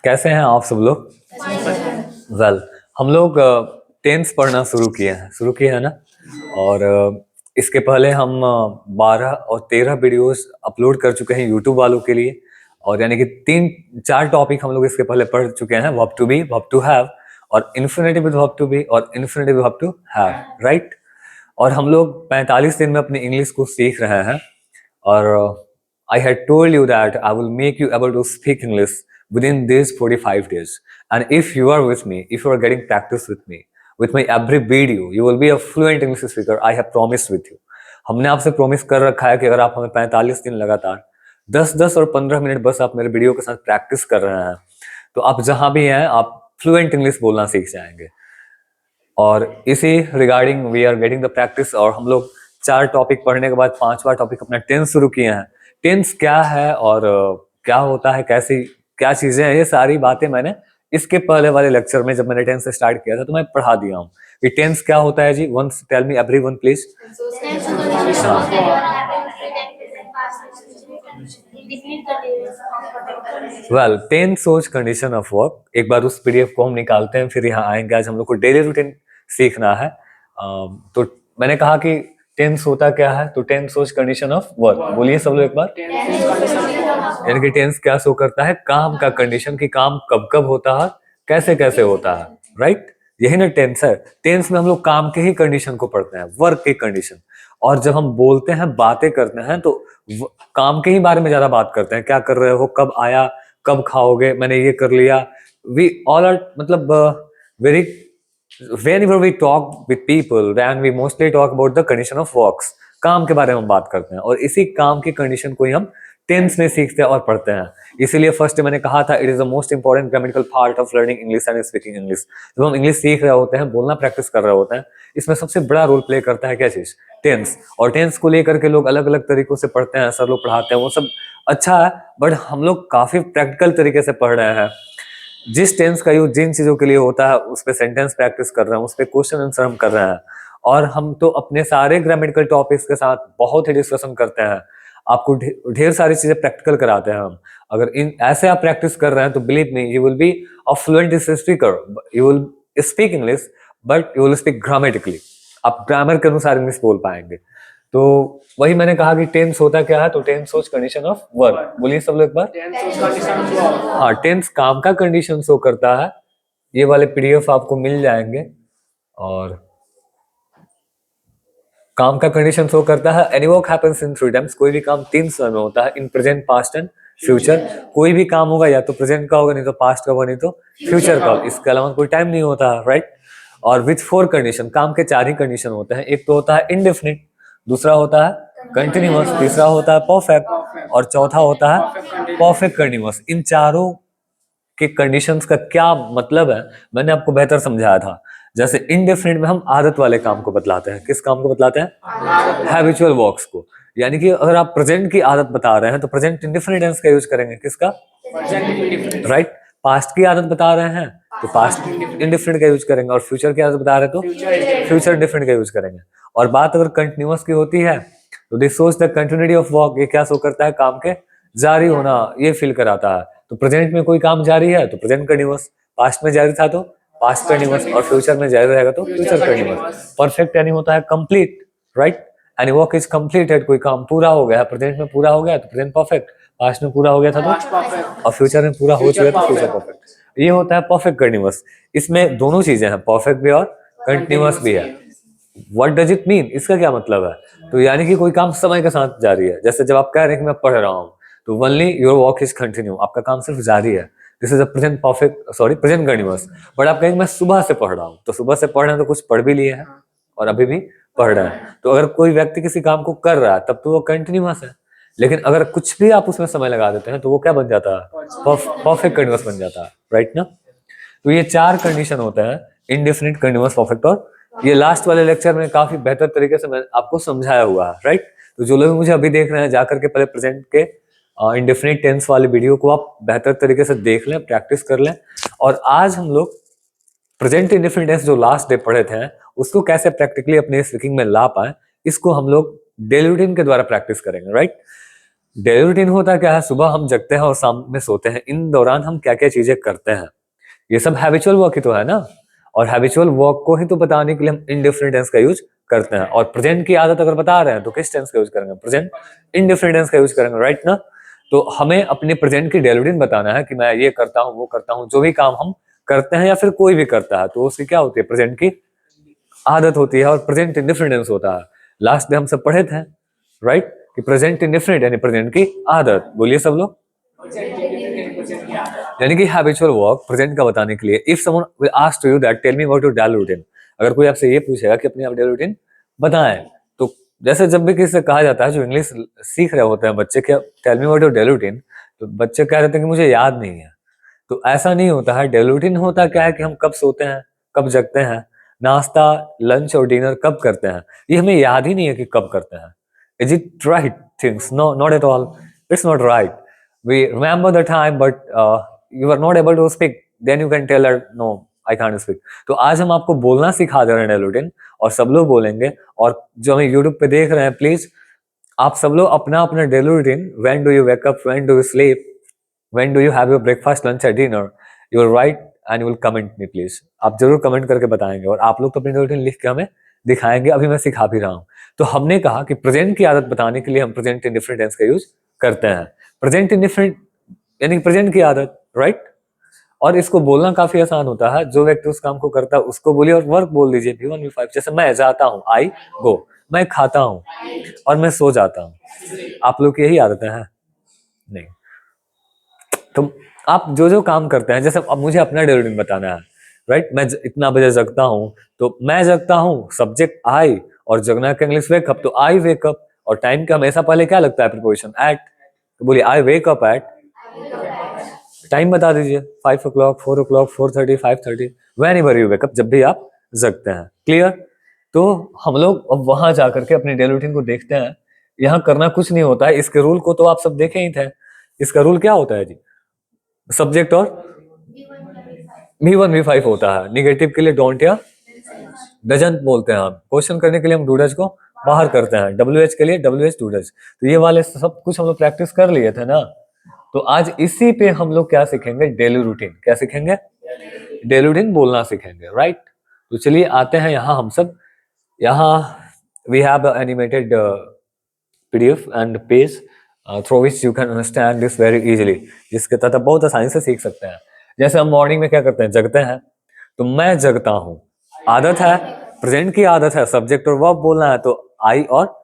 कैसे हैं आप सब लोग? वेल, हम लोग टेंस पढ़ना शुरू किए हैं ना। और इसके पहले हम 12 और 13 वीडियोस अपलोड कर चुके हैं यूट्यूब वालों के लिए। और यानी कि 3-4 टॉपिक हम लोग इसके पहले पढ़ चुके हैं, verb to be, verb to have, और infinitive with verb to be और infinitive with verb to have, right. और हम लोग 45 दिन में अपनी इंग्लिश को सीख रहे हैं। और I had told you that I will make you able to speak English within these 45 days. And if you are with me, if you are getting practice with my every video, you will be a fluent English speaker. I have promised with you. हमने आपसे promise कर रखा है कि अगर आप हमें 45 दिन लगातार 10-10 और 15 मिनट बस आप मेरे वीडियो के साथ प्रैक्टिस कर रहे हैं, तो आप जहां भी हैं आप फ्लुएंट इंग्लिश बोलना सीख जाएंगे। और इसी regarding we are getting the practice. और हम लोग 4 टॉपिक पढ़ने के बाद 5वां टॉपिक अपना टेंस शुरू किए हैं। टेंस क्या है और क्या होता है, कैसी क्या चीजें हैं, ये सारी बातें मैंने इसके पहले वाले लेक्चर में जब मैंने टेंस स्टार्ट किया था तो मैं पढ़ा दिया हूँ कि टेंस क्या होता है जी। Once tell me everyone please. Well, tense shows condition of work. एक बार उस पीडीएफ को हम निकालते हैं, फिर यहाँ आएंगे। आज हम लोग को डेली रूटीन सीखना है। तो मैंने कहा कि टेंस होता क्या है, तो tense shows condition of work. बोलिए सब लोग एक बार। यानी कि टेंस क्या शो करता है, काम का कंडीशन, कि काम कब कब होता है, कैसे कैसे होता है, राइट। यही ना टेंस है। टेंस में हम लोग काम के ही कंडीशन को पढ़ते हैं, वर्क की कंडीशन। और जब हम बोलते हैं, बातें करते हैं, तो काम के ही बारे में ज्यादा बात करते हैं। क्या कर रहे हो, कब आया, कब खाओगे, मैंने ये कर लिया। वी ऑल आर मतलब very whenever we talk with people, then we mostly talk about the condition of works. काम के बारे में बात करते हैं और इसी काम की कंडीशन को ही हम टेंस में सीखते हैं और पढ़ते हैं। इसीलिए फर्स्ट मैंने कहा था, it is the most important grammatical part of learning English and speaking English. जब हम इंग्लिश सीख रहे होते हैं, बोलना प्रैक्टिस कर रहे होते हैं, इसमें सबसे बड़ा रोल प्ले करता है क्या चीज, टेंस। और टेंस को लेकर के लोग अलग अलग तरीकों से पढ़ते हैं, सर लोग पढ़ाते हैं, वो सब अच्छा है, बट हम लोग काफी प्रैक्टिकल तरीके से पढ़ रहे हैं। जिस टेंस का यूज जिन चीजों के लिए होता है, उस पे सेंटेंस प्रैक्टिस कर रहे हैं, उस पे क्वेश्चन आंसर हम कर रहे हैं। और हम तो अपने सारे ग्रामेटिकल टॉपिक्स के साथ बहुत ही डिस्कशन करते हैं। आपको ढेर सारी चीजें प्रैक्टिकल कराते हैं हम। अगर इन ऐसे आप प्रैक्टिस कर रहे हैं तो believe me, you will be a fluent speaker. You will speak English, but you will speak grammatically. आप ग्रामर के अनुसार इंग्लिश बोल पाएंगे। तो वही मैंने कहा कि टेंस होता क्या है, तो tense shows condition of work. बोलिए सब लोग एक बार। हाँ, टेंस काम का कंडीशन शो करता है। ये वाले पीडीएफ आपको मिल जाएंगे। और काम का कंडीशन शो करता है, any work happens in 3 times. कोई भी काम 3 समय में होता है, in present, past and future. कोई भी काम होगा या तो प्रेजेंट का होगा, नहीं तो पास्ट का होगा, नहीं तो फ्यूचर का। इसके अलावा कोई टाइम नहीं होता, राइट। और विथ 4 कंडीशन, काम के 4 ही कंडीशन होते हैं। एक तो होता है इंडेफिनिट, दूसरा होता है कंटिन्यूअस, तीसरा होता है परफेक्ट, और चौथा होता है परफेक्ट कंटिन्यूअस। इन चारों के कंडीशंस का क्या मतलब है मैंने आपको बेहतर समझाया था। जैसे इंडेफिनिट में हम आदत वाले काम को बतलाते हैं। किस काम को बतलाते हैं? हैबिचुअल वर्क्स को। यानी कि अगर आप प्रेजेंट की आदत बता रहे हैं तो प्रेजेंट इंडेफिनिट टेंस का यूज करेंगे। किसका? राइट। पास्ट की आदत बता रहे हैं तो पास्ट इंडेफिनिट का यूज करेंगे, और फ्यूचर की आदत बता रहे हैं तो फ्यूचर इंडेफिनिट का यूज करेंगे। और बात अगर कंटिन्यूअस की होती है तो this shows the continuity of work. ये क्या शो करता है? काम के जारी होना, ये फील कराता है। तो प्रेजेंट में कोई काम जारी है तो प्रेजेंट कंटिन्यूअस, पास्ट में जारी था तो पास्ट कंटिन्यूअस, और फ्यूचर में जारी रहेगा तो फ्यूचर कंटिन्यूअस। परफेक्ट यानी होता है complete, right. Any work is completed, कोई काम पूरा हो गया है, प्रेजेंट में पूरा हो गया तो प्रेजेंट परफेक्ट, पास्ट में पूरा हो गया था तो, और फ्यूचर में पूरा हो चुका तो फ्यूचर परफेक्ट। ये होता है परफेक्ट कंटिन्यूअस। इसमें दोनों चीजें हैं, परफेक्ट भी और कंटिन्यूअस भी है। What does it mean? इसका क्या मतलब है? तो यानी कि कोई काम समय के साथ जारी है। जैसे जब आप कह रहे हैं कि मैं पढ़ रहा हूँ, तो only your work is continue, आपका काम सिर्फ जारी है। This is a present perfect, sorry present continuous. But आप कहेंगे मैं सुबह से पढ़ रहा हूँ, तो सुबह से पढ़ रहे हैं तो कुछ पढ़ भी लिए हैं और अभी भी पढ़ रहे हैं। तो अगर कोई व्यक्ति किसी काम को कर रहा है तब तो वो कंटिन्यूअस है। लेकिन अगर कुछ भी आप उसमें समय लगा देते हैं तो वो क्या बन जाता है? परफेक्ट कंटिन्यूअस बन जाता है, राइट ना। तो ये 4 कंडीशन होते हैं, इंडेफिनिट, कंटिन्यूअस, परफेक्ट। और ये लास्ट वाले लेक्चर में काफी बेहतर तरीके से मैं आपको समझाया हुआ है, राइट। तो जो लोग मुझे अभी देख रहे हैं, जाकर के पहले प्रेजेंट के इंडेफिनिट टेंस वाले वीडियो को आप बेहतर तरीके से देख लें, प्रैक्टिस कर लें। और आज हम लोग प्रेजेंट इंडेफिनिट टेंस जो लास्ट डे पढ़े थे, उसको कैसे प्रैक्टिकली अपने स्पीकिंग में ला पाए, इसको हम लोग डेली रूटीन के द्वारा प्रैक्टिस करेंगे, राइट। डेली रूटीन होता क्या है, सुबह हम जगते हैं और शाम में सोते हैं, इन दौरान हम क्या क्या चीजें करते हैं, ये सब हैबिचुअल वर्क ही तो है ना। और हैबिचुअल वर्क को ही तो बताने के लिए हम इंडिफरेंट टेंस का यूज करते हैं। और प्रेजेंट की आदत अगर बता रहे हैं तो किस टेंस का यूज करेंगे, प्रेजेंट इंडिफरेंट टेंस का यूज करेंगे, राइट ना। तो हमें अपने प्रेजेंट की डेली रूटीन बताना है कि मैं ये करता हूँ वो करता हूँ, जो भी काम हम करते हैं या फिर कोई भी करता है तो उसकी क्या होती है, प्रेजेंट की आदत होती है और प्रेजेंट इंडिफरेंट टेंस होता है। लास्ट में हम सब पढ़े थे, राइट, कि प्रेजेंट इंडिफरेंट यानी प्रेजेंट की आदत। बोलिए सब लोग। यानी कि हैबिचुअल वर्क प्रेजेंट का बताने के लिए, if someone will ask you that tell me what your daily routine, अगर कोई आपसे ये पूछेगा कि अपनी आप डेली रूटीन बताएं, तो जैसे जब भी किसी से कहा जाता है जो इंग्लिश सीख रहे होते हैं बच्चे, क्या tell me what your daily routine, तो बच्चे कह देते हैं कि मुझे याद नहीं है। तो ऐसा नहीं होता है। डेली रूटीन होता क्या है कि हम कब सोते हैं, कब जगते हैं, नाश्ता लंच और डिनर कब करते हैं, ये हमें याद ही नहीं है कि कब करते हैं। Is it right things? No, not at all, it's not right. we remember the time but you are not able to speak, then you can tell her no I can't speak। तो आज हम आपको बोलना सिखा दे रहे हैं daily routine, और सब लोग बोलेंगे। और जो हमें यूट्यूब पे देख रहे हैं, प्लीज आप सब लोग अपना अपना daily routine, when do you wake up, when do you sleep, when do you have your breakfast lunch and dinner, you will write and you will comment me please. आप जरूर कमेंट करके बताएंगे और आप लोग तो अपनी रूटीन लिख के हमें दिखाएंगे, अभी मैं सिखा भी रहा हूँ। तो हमने कहा कि प्रेजेंट की आदत बताने के लिए हम प्रेजेंट इंडिफरेंट टेंस का यूज करते हैं। प्रेजेंट इंडिफरेंट यानी प्रेजेंट की आदत, राइट। और इसको बोलना काफी आसान होता है, जो व्यक्ति उस काम को करता है उसको बोलिए, और वर्क बोल दीजिए V1 V5। जैसे मैं जाता हूँ, आई गो, मैं खाता हूँ और मैं सो जाता हूँ। आप लोग की यही आदतें हैं? नहीं। तो आप जो जो काम करते हैं, जैसे अब मुझे अपना डेली रूटीन बताना है, राइट। मैं इतना बजे जगता हूँ, तो मैं जगता हूँ सब्जेक्ट आई, और जगना का इंग्लिश वेकअप, तो आई वेकअप। और टाइम का हमेशा पहले क्या लगता है, प्रीपोजिशन एट। तो बोलिए I wake up at, time बता दीजिए 5 o'clock, 4 o'clock, 4:30, 5:30, when ever you wake up, जब भी आप जगते हैं। क्लियर? तो हम लोग अब वहां जाकर के अपनी डेली रूटीन को देखते हैं। यहाँ करना कुछ नहीं होता है, इसके रूल को तो आप सब देखे ही थे। इसका रूल क्या होता है जी, सब्जेक्ट और V1 V5 होता है। निगेटिव के लिए डोंट या डजंट बोलते हैं हम। क्वेश्चन करने के लिए हम डूडज को बाहर करते हैं, WH के लिए WH डूडज। तो ये वाले सब कुछ हम लोग प्रैक्टिस कर लिए थे ना। तो आज इसी पे हम लोग क्या सीखेंगे, डेली रूटीन। क्या सीखेंगे? डेली रूटीन बोलना सीखेंगे, राइट। तो चलिए आते हैं यहाँ हम सब। यहाँ we have animated PDF and page through which you can understand this very easily, जिसके तहत आप बहुत आसानी से सीख सकते हैं। जैसे हम मॉर्निंग में क्या करते हैं, जगते हैं। तो मैं जगता हूँ, आदत है, प्रेजेंट की आदत है, सब्जेक्ट और वर्ब बोलना है, तो आई और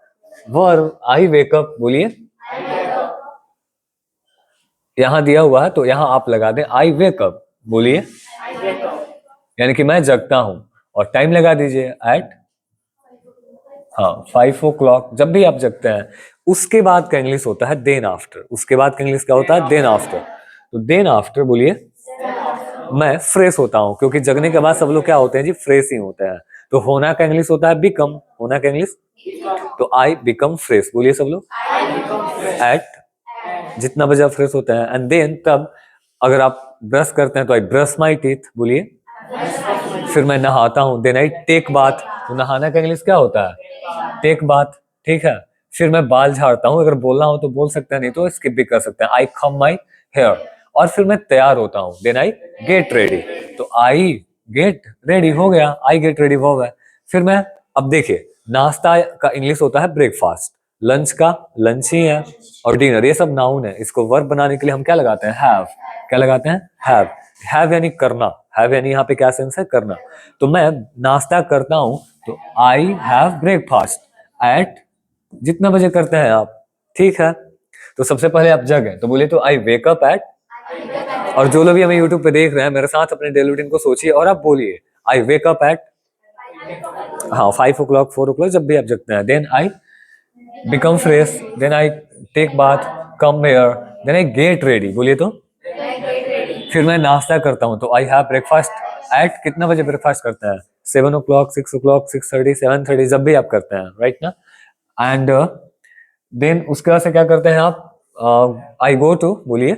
वर्ब। आई वेकअप, बोलिए। यहाँ दिया हुआ है तो यहाँ आप लगा दें आई वेकअप, बोलिए। यानी कि मैं जगता हूँ, और टाइम लगा दीजिए एट, हाँ 5 o'clock। जब भी आप जगते हैं, उसके बाद का इंग्लिश होता है देन आफ्टर। उसके बाद का इंग्लिश क्या होता है, देन आफ्टर। तो देन आफ्टर बोलिए, मैं फ्रेश होता हूँ, क्योंकि जगने के बाद सब लोग क्या होते हैं जी, फ्रेश ही होते हैं। तो होना का इंग्लिश होता है बिकम, होना का इंग्लिश, तो आई बिकम फ्रेश, बोलिए सब लोग। एट, जितना बजे आप फ्रेश होते हैं, एंड देन तब, अगर आप ब्रश करते हैं तो आई ब्रश माई टीथ, बोलिए। फिर मैं नहाता हूँ, देन आई टेक बाथ। तो नहाना का इंग्लिश क्या होता है, टेक बाथ, ठीक है। फिर मैं बाल झाड़ता हूँ, अगर बोलना हो तो बोल सकते हैं, नहीं तो स्किप भी कर सकते हैं, आई कम माई हेयर। और फिर मैं तैयार होता हूँ, देन आई गेट रेडी। तो आई गेट रेडी हो गया, आई गेट रेडी हो गया। फिर मैं, अब देखिए, नाश्ता का इंग्लिश होता है ब्रेकफास्ट, लंच का लंच ही है, और डिनर ये सब नाउन है। इसको वर्ब बनाने के लिए हम क्या लगाते हैं, हैव। क्या लगाते हैं, हैव। हैव यानी करना, हैव यानी यहाँ पे क्या सेंस है, करना। तो मैं नाश्ता करता हूँ, तो आई हैव ब्रेकफास्ट एट, जितना बजे करते हैं आप, ठीक है। तो सबसे पहले आप जगें, तो बोलिए तो आई वेक अप एट। और जो लोग भी हमें यूट्यूब पे देख रहे हैं, मेरे साथ अपने डेली रूटीन को सोचिए और आप बोलिए आई वेक अप एट, हाँ 5 o'clock, 4 o'clock, जब भी आप जगते हैं। Then I become fresh, then I take bath, comb hair, then I get ready, बोलिए तो। फिर मैं नाश्ता करता हूँ, तो आई हैव ब्रेकफास्ट एट, कितना बजे ब्रेकफास्ट करते हैं, 7 o'clock, 6 o'clock, 6:30, 7:30, जब भी आप करते हैं, राइट ना। एंड देन उसके बाद से क्या करते हैं आप, आई गो टू, बोलिए,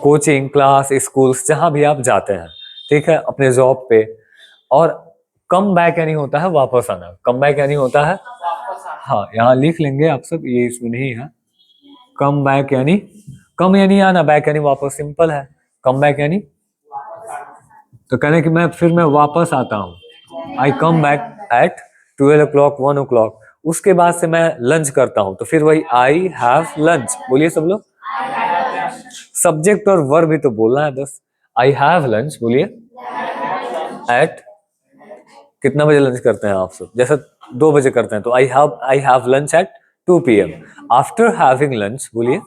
कोचिंग क्लास, स्कूल्स, जहां भी आप जाते हैं, ठीक है, अपने जॉब पे। और कम बैक यानी होता है वापस आना, कम बैक यानी होता है, हाँ यहाँ लिख लेंगे आप सब, ये इसमें नहीं है, कम बैक यानी कम यानी आना, बैक यानी वापस, सिंपल है। कम बैक यानी तो कहने कि मैं वापस आता हूँ। आई come back eight 12 o'clock 1 o'clock। उसके बाद से मैं लंच करता हूँ, तो फिर वही आई हैव लंच। बोलिए सब लोग, सब्जेक्ट और वर्ब भी तो बोलना है बस। आई हैव लंच, बोलिए। एट कितना बजे लंच करते हैं आप सब? जैसे 2 बजे करते हैं तो I have lunch at 2 PM। After having lunch, बोलिए।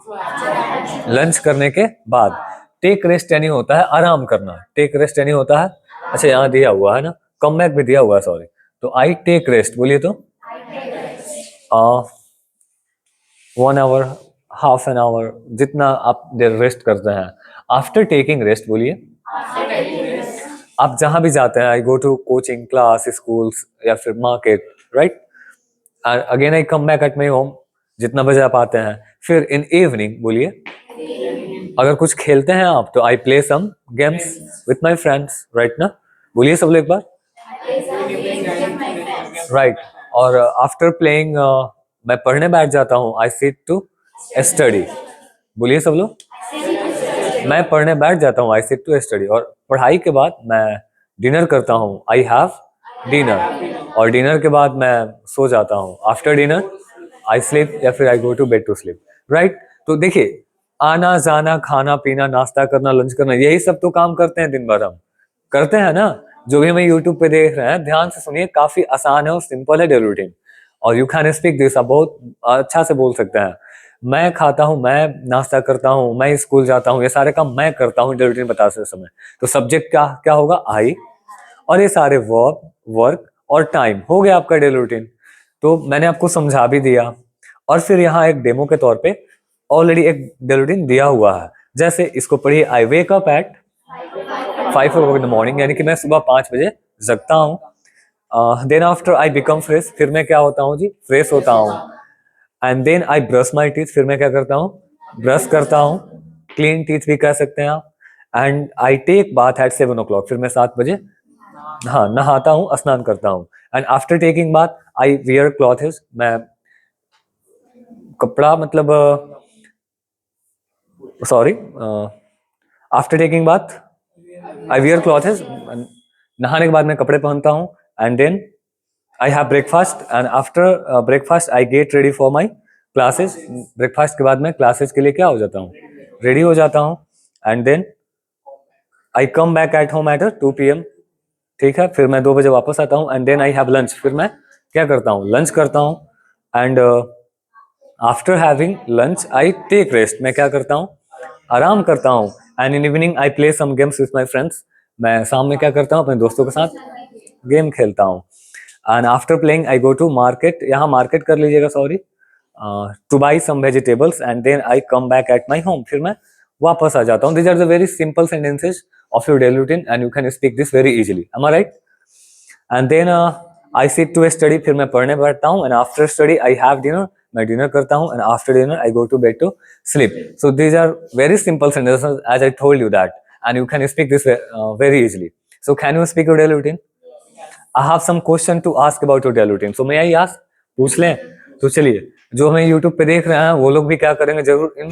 लंच करने के बाद। टेक रेस्ट यानी होता है आराम करना। टेक रेस्ट यानी होता है, अच्छा यहाँ दिया हुआ है ना, कम बैक भी दिया हुआ है, सॉरी। तो आई टेक रेस्ट, बोलिए तो 1 hour, हाफ एन आवर, जितना आप देर रेस्ट करते हैं। आफ्टर टेकिंग रेस्ट, बोलिए। आप जहां भी जाते हैं, I go to coaching class, schools या फिर market, right. Again I come back at my home, जितना बजे आप आते हैं। फिर इन इवनिंग, बोलिए। अगर कुछ खेलते हैं आप तो I play some games with my friends, right ना। बोलिए सब लोग एक बार, राइट। और आफ्टर प्लेइंग मैं पढ़ने बैठ जाता हूँ, आई सिट टू स्टडी। बोलिए सब लोग, मैं पढ़ने बैठ जाता हूँ, आई सिट टू स्टडी। और पढ़ाई के बाद मैं डिनर करता हूँ, आई हैव डिनर। और डिनर के बाद मैं सो जाता हूँ, आफ्टर डिनर आई स्लीप या फिर I go to bed to sleep, right. तो देखिए, आना जाना, खाना पीना, नाश्ता करना, लंच करना, यही सब तो काम करते हैं दिन भर, हम करते हैं ना। जो भी हमें यूट्यूब पे देख रहे हैं, ध्यान से सुनिए, काफी आसान है और सिंपल है डेली रूटीन। और यू कैन स्पीक दिस, आप बहुत अच्छा से बोल सकते हैं। मैं खाता हूँ, मैं नाश्ता करता हूँ, मैं स्कूल जाता हूँ, ये सारे काम मैं करता हूँ डेली रूटीन बताते समय। तो सब्जेक्ट क्या क्या होगा? आई। और ये सारे वर्ब, वर्क और टाइम हो गया आपका डेली रूटीन। तो मैंने आपको समझा भी दिया। और फिर यहाँ एक डेमो के तौर पे ऑलरेडी एक डेली रूटीन दिया हुआ है। जैसे इसको पढ़िए, I wake up at 5 o'clock in the morning, यानी कि मैं सुबह 5 बजे जगता हूँ। Then after I become fresh, फिर मैं क्या होता हूँ जी? फ्रेश होता हूँ। And then I brush my teeth, फिर मैं क्या करता हूँ? ब्रश करता हूँ। क्लीन टीथ भी कह सकते हैं आप। And I take bath at 7 o'clock, फिर मैं 7 बजे हाँ नहाता हूँ, स्नान करता हूँ। And after taking bath I wear clothes, मैं कपड़ा मतलब sorry, after taking bath I wear clothes, नहाने के बाद मैं कपड़े पहनता हूँ। And then I have breakfast, and after breakfast I get ready for my classes. Breakfast के बाद मैं क्लासेस के लिए क्या हो जाता हूँ? रेडी हो जाता हूँ। And then I come back at home at 2 PM, ठीक है। फिर मैं 2 बजे वापस आता हूँ। And then I have lunch, फिर मैं क्या करता हूँ? लंच करता हूँ। And after having lunch I take rest, मैं क्या करता हूँ? आराम करता हूँ। And in evening I play some games with my friends, मैं शाम में क्या करता हूँ? अपने दोस्तों के साथ गेम खेलता हूँ। And after playing I go to market, यहाँ मार्केट कर लीजिएगा, sorry, to buy some vegetables. And then I come back at my home, फिर मैं वापस आ जाता हूँ। These are the very simple sentences of your daily routine and you can speak this very easily, am I right? And then I sit to study, फिर मैं पढ़ने बैठता हूँ। And after study I have dinner, मैं dinner करता हूँ। And after dinner I go to bed to sleep. So these are very simple sentences as I told you that, and you can speak this very easily. So can you speak your daily routine? I have some question to ask about your daily routine. So may I ask? पूछ लें? तो चलिए, जो हमें YouTube पे देख रहे हैं वो लोग भी क्या करेंगे, जरूर इन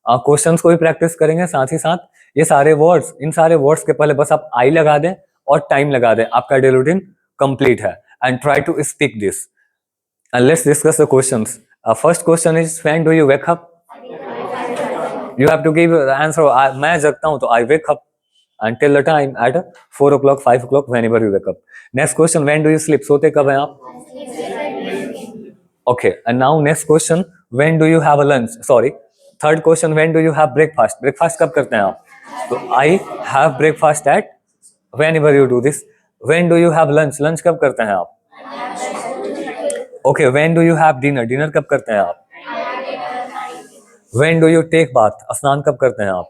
क्वेश्चंस को भी प्रैक्टिस करेंगे। साथ ही साथ ये सारे वर्ड्स, इन सारे वर्ड्स के पहले बस आप आई लगा दें और टाइम लगा दें, आपका डेली रूटीन कंप्लीट है। And try to speak this and let's discuss the questions. First question is, when do you wake up? You have to give the answer. मैं जगता हूँ तो I wake up until the time at 4 o'clock 5 o'clock whenever you wake up. Next question, when do you sleep? सोते कब हैं आप? Okay, and now next question, when do you have a lunch? Sorry, third question, when do you have breakfast? Breakfast कब करते हैं आप? तो I have breakfast at whenever you do this. When do you have lunch? Lunch कब करते हैं आप? Okay, when do you have dinner? Dinner कब करते हैं आप? When do you take bath? स्नान कब करते हैं आप?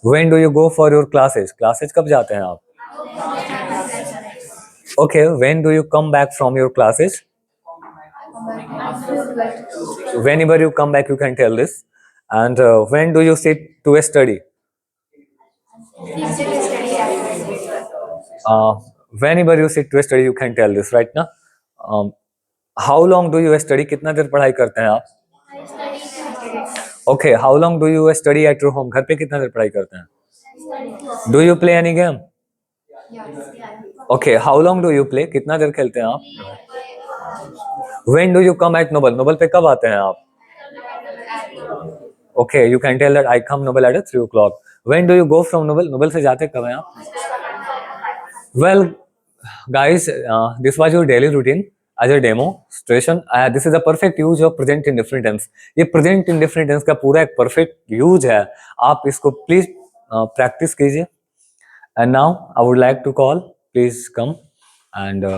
When do you go for your classes? Classes कब जाते हैं आप? Okay, when do you come back from your classes? Whenever you come back, you can tell this. And when do you sit to study? Uh, Whenever you sit to study, you can tell this, right now. How long do you study? कितना देर पढ़ाई करते हैं आप? Okay, how long do you study at your home? घर पे कितना देर पढ़ाई करते हैं? Do you play any game? Okay, how long do you play? कितना देर खेलते हैं आप? When do you come at Noble? Noble पे कब आते हैं आप? Okay, you can tell that I come Noble at 3 o'clock. When do you go from Noble? Noble से जाते कब हैं आप? Well, guys, this was your daily routine as a demonstration. This is a perfect use of present indifferent tense. ये present indifferent tense का पूरा एक perfect use है. आप इसको please practice कीजिए. And now I would like to call. Please come and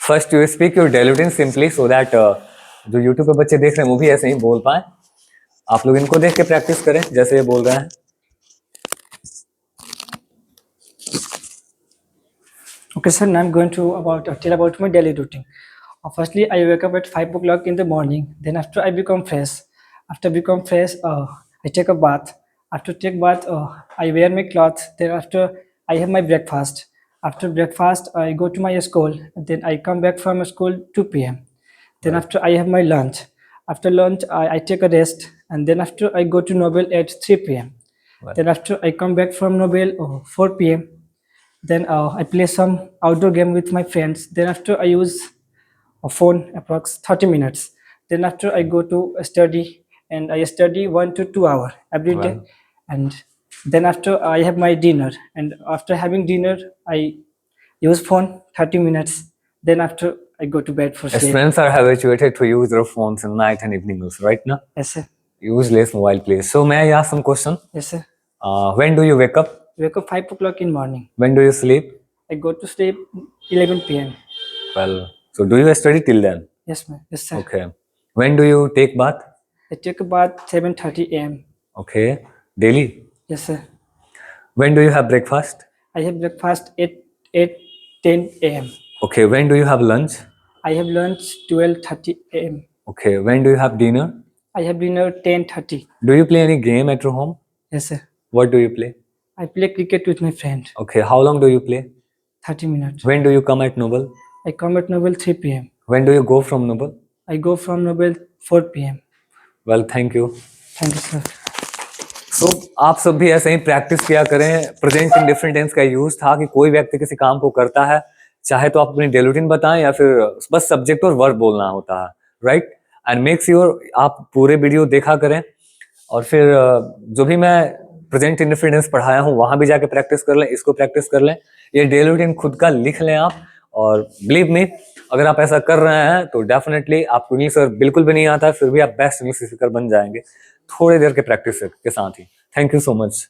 first you speak your daily routine simply so that जो YouTube पे बच्चे देख रहे हैं वो भी ऐसे ही बोल पाए. आप लोग इनको देख के practice करें जैसे ये बोल रहे हैं. Okay, sir. Now I'm going to tell about my daily routine. Firstly, I wake up at 5 o'clock in the morning. Then after I become fresh. After become fresh, I take a bath. After take bath, I wear my clothes. Then after I have my breakfast. After breakfast, I go to my school. Then I come back from school 2 p.m. Then after I have my lunch. After lunch, I take a rest. And then after I go to Nobel at 3 p.m. Right. Then after I come back from Nobel 4 p.m. Then I play some outdoor game with my friends. Then after I use a phone approx 30 minutes. Then after I go to study and I study 1 to 2 hours every day. Right. And then after I have my dinner. And after having dinner, I use phone 30 minutes. Then after I go to bed for sleep. Students are habituated to use their phones in night and evening also, right now? Yes, sir. Use less mobile, please. So may I ask some question? Yes, sir. When do you wake up? Wake up 5 o'clock in morning. When do you sleep? I go to sleep 11 p.m. Well, so do you study till then? Yes, ma'am. Yes, sir. Okay. When do you take bath? I take a bath 7:30 a.m. Okay. Daily? Yes, sir. When do you have breakfast? I have breakfast at 10 a.m. Okay. When do you have lunch? I have lunch 12:30 a.m. Okay. When do you have dinner? I have dinner 10:30. Do you play any game at your home? Yes, sir. What do you play? I play cricket with my friend. Okay. How long do you play? 30 minutes. When do you come at Noble? I come at Nobel 3 p.m. When do you go from Noble? I go from Nobel 4 p.m. Well, thank you. Thank you, sir. So, आप सब भी ऐसे ही practice किया करें. Present indifferent tense का use था कि कोई व्यक्ति किसी काम को करता है, चाहे तो आप अपनी डेली रूटीन बताएं या फिर बस सब्जेक्ट और वर्ब बोलना होता है, राइट. एंड मेक श्योर आप पूरे वीडियो देखा करें और फिर जो भी मैं प्रेजेंट इंडिफरेंस पढ़ाया हूँ वहां भी जाके प्रैक्टिस कर लें, इसको प्रैक्टिस कर लें. ये डेली रूटीन खुद का लिख लें आप. और बिलीव मी, अगर आप ऐसा कर रहे हैं तो डेफिनेटली आपको इंग्लिश बिल्कुल भी नहीं आता है, फिर भी आप बेस्ट इंग्लिश स्पीकर बन जाएंगे थोड़ी देर के प्रैक्टिस के साथ ही. Thank you so much.